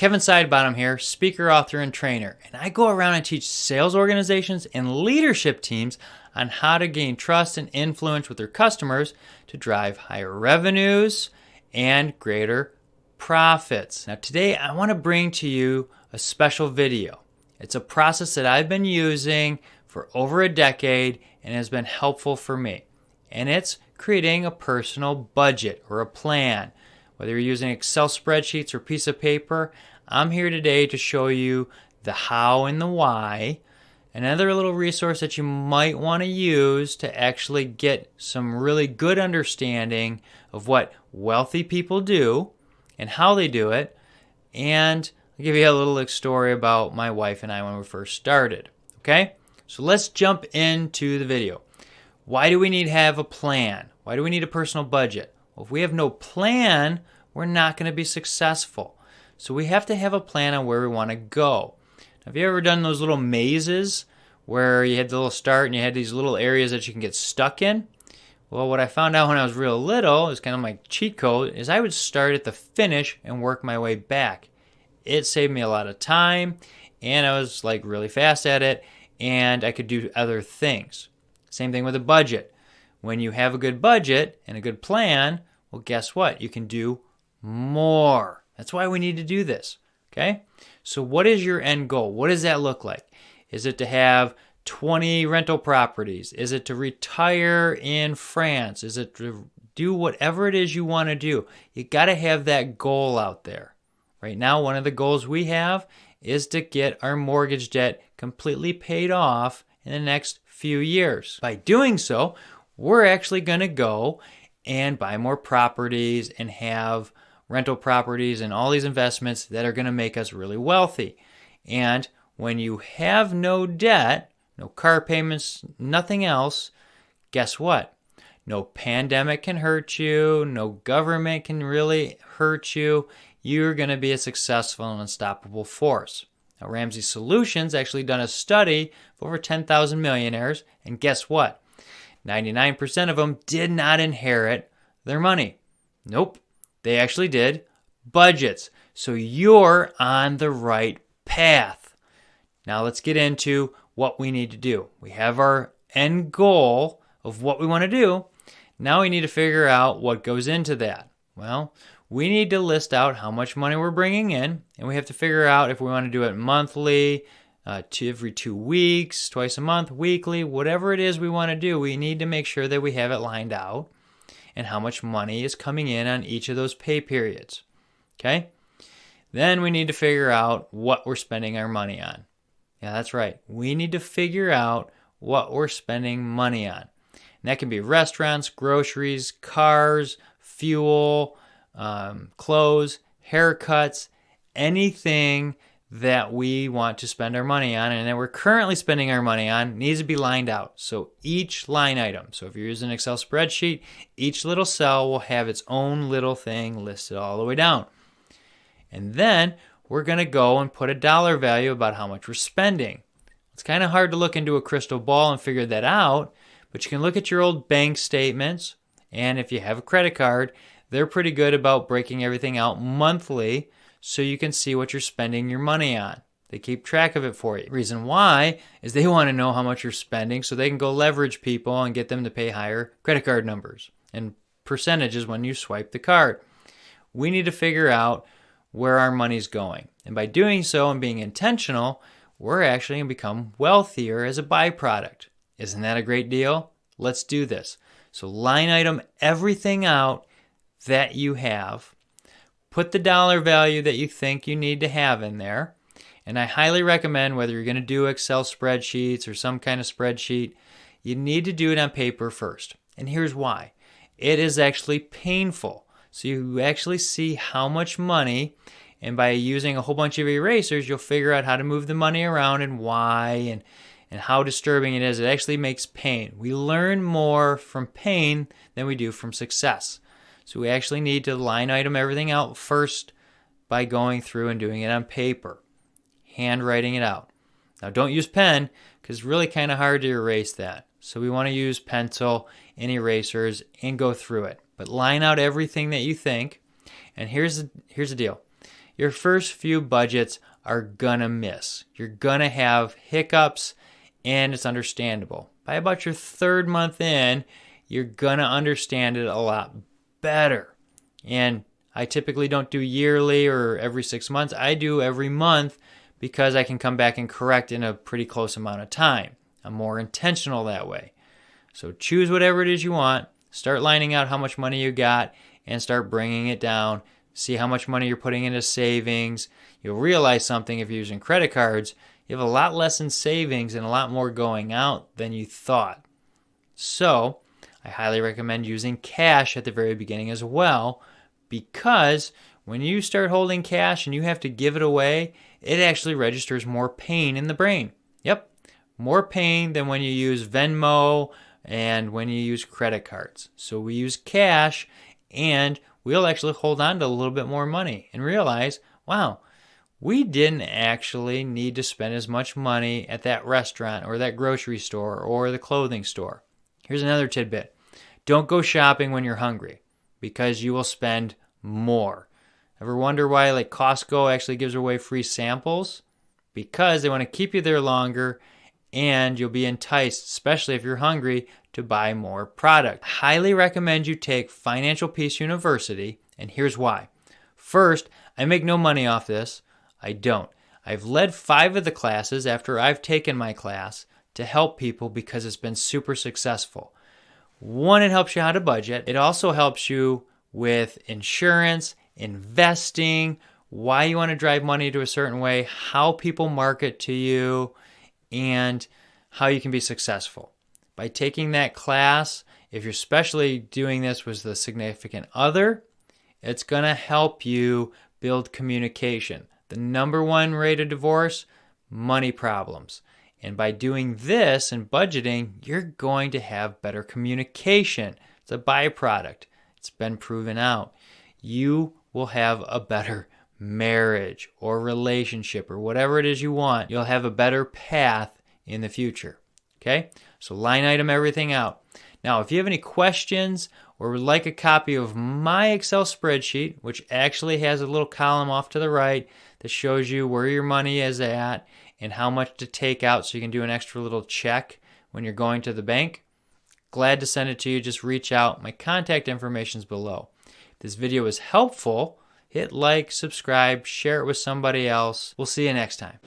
Kevin Sidebottom here, speaker, author, and trainer, and I go around and teach sales organizations and leadership teams on how to gain trust and influence with their customers to drive higher revenues and greater profits. Now today I want to bring to you a special video. It's a process that I've been using for over a decade and has been helpful for me. And it's creating a personal budget or a plan. Whether you're using Excel spreadsheets or piece of paper, I'm here today to show you the how and the why. Another little resource that you might want to use to actually get some really good understanding of what wealthy people do and how they do it. And I'll give you a little story about my wife and I when we first started. Okay? So let's jump into the video. Why do we need to have a plan? Why do we need a personal budget? Well, if we have no plan, we're not going to be successful. So we have to have a plan on where we want to go. Now, have you ever done those little mazes where you had the little start and you had these little areas that you can get stuck in? Well, what I found out when I was real little, is kind of my cheat code, is I would start at the finish and work my way back. It saved me a lot of time, and I was like really fast at it, and I could do other things. Same thing with a budget. When you have a good budget and a good plan, well, guess what? You can do more. That's why we need to do this, okay? So what is your end goal? What does that look like? Is it to have 20 rental properties? Is it to retire in France? Is it to do whatever it is you want to do? You got to have that goal out there. Right now, one of the goals we have is to get our mortgage debt completely paid off in the next few years. By doing so, we're actually going to go and buy more properties and have rental properties and all these investments that are going to make us really wealthy. And when you have no debt, no car payments, nothing else, guess what? No pandemic can hurt you. No government can really hurt you. You're going to be a successful and unstoppable force. Now, Ramsey Solutions actually done a study of over 10,000 millionaires, and guess what? 99% of them did not inherit their money. Nope, they actually did budgets. So you're on the right path. Now let's get into what we need to do. We have our end goal of what we want to do. Now we need to figure out what goes into that. Well, we need to list out how much money we're bringing in, and we have to figure out if we want to do it monthly, every 2 weeks, twice a month, weekly, whatever it is we want to do. We need to make sure that we have it lined out and how much money is coming in on each of those pay periods. Okay? Then we need to figure out what we're spending our money on. Yeah, that's right. We need to figure out what we're spending money on. And that can be restaurants, groceries, cars, fuel, clothes, haircuts, anything that we want to spend our money on and that we're currently spending our money on needs to be lined out. So each line item, so if you're using an Excel spreadsheet, each little cell will have its own little thing listed all the way down. And then we're going to go and put a dollar value about how much we're spending. It's kind of hard to look into a crystal ball and figure that out, but you can look at your old bank statements, and if you have a credit card, they're pretty good about breaking everything out monthly so you can see what you're spending your money on. They keep track of it for you. The reason why is they want to know how much you're spending so they can go leverage people and get them to pay higher credit card numbers and percentages when you swipe the card. We need to figure out where our money's going. And by doing so and being intentional, we're actually going to become wealthier as a byproduct. Isn't that a great deal? Let's do this. So line item everything out that you have. Put the dollar value that you think you need to have in there. And I highly recommend, whether you're going to do Excel spreadsheets or some kind of spreadsheet, you need to do it on paper first. And here's why. It is actually painful. So you actually see how much money, and by using a whole bunch of erasers, you'll figure out how to move the money around and why and how disturbing it is. It actually makes pain. We learn more from pain than we do from success. So we actually need to line item everything out first by going through and doing it on paper, handwriting it out. Now don't use pen because it's really kind of hard to erase that. So we want to use pencil and erasers and go through it. But line out everything that you think. And here's the deal. your first few budgets are gonna miss. You're gonna have hiccups, and it's understandable. By about your third month in, you're gonna understand it a lot better. And I typically don't do yearly or every 6 months. I do every month because I can come back and correct in a pretty close amount of time. I'm more intentional that way. So choose whatever it is you want. Start lining out how much money you got and start bringing it down. See how much money you're putting into savings. You'll realize something if you're using credit cards. You have a lot less in savings and a lot more going out than you thought. So I highly recommend using cash at the very beginning as well, because when you start holding cash and you have to give it away, it actually registers more pain in the brain. Yep, more pain than when you use Venmo and when you use credit cards. So we use cash, and we'll actually hold on to a little bit more money and realize, wow, we didn't actually need to spend as much money at that restaurant or that grocery store or the clothing store. Here's another tidbit. Don't go shopping when you're hungry, because you will spend more. Ever wonder why like Costco actually gives away free samples? Because they want to keep you there longer, and you'll be enticed, especially if you're hungry, to buy more product. Highly recommend you take Financial Peace University, and here's why. First, I make no money off this. I don't. I've led 5 of the classes after I've taken my class to help people because it's been super successful. 1, it helps you how to budget. It also helps you with insurance, investing, why you want to drive money to a certain way, how people market to you, and how you can be successful. By taking that class, if you're especially doing this with the significant other, it's going to help you build communication. The number 1 rate of divorce, money problems. And by doing this and budgeting, you're going to have better communication. It's a byproduct. It's been proven out. You will have a better marriage or relationship or whatever it is you want. You'll have a better path in the future. Okay? So line item everything out. Now, if you have any questions or would like a copy of my Excel spreadsheet, which actually has a little column off to the right that shows you where your money is at and how much to take out so you can do an extra little check when you're going to the bank, glad to send it to you. Just reach out. My contact information is below. If this video was helpful, hit like, subscribe, share it with somebody else. We'll see you next time.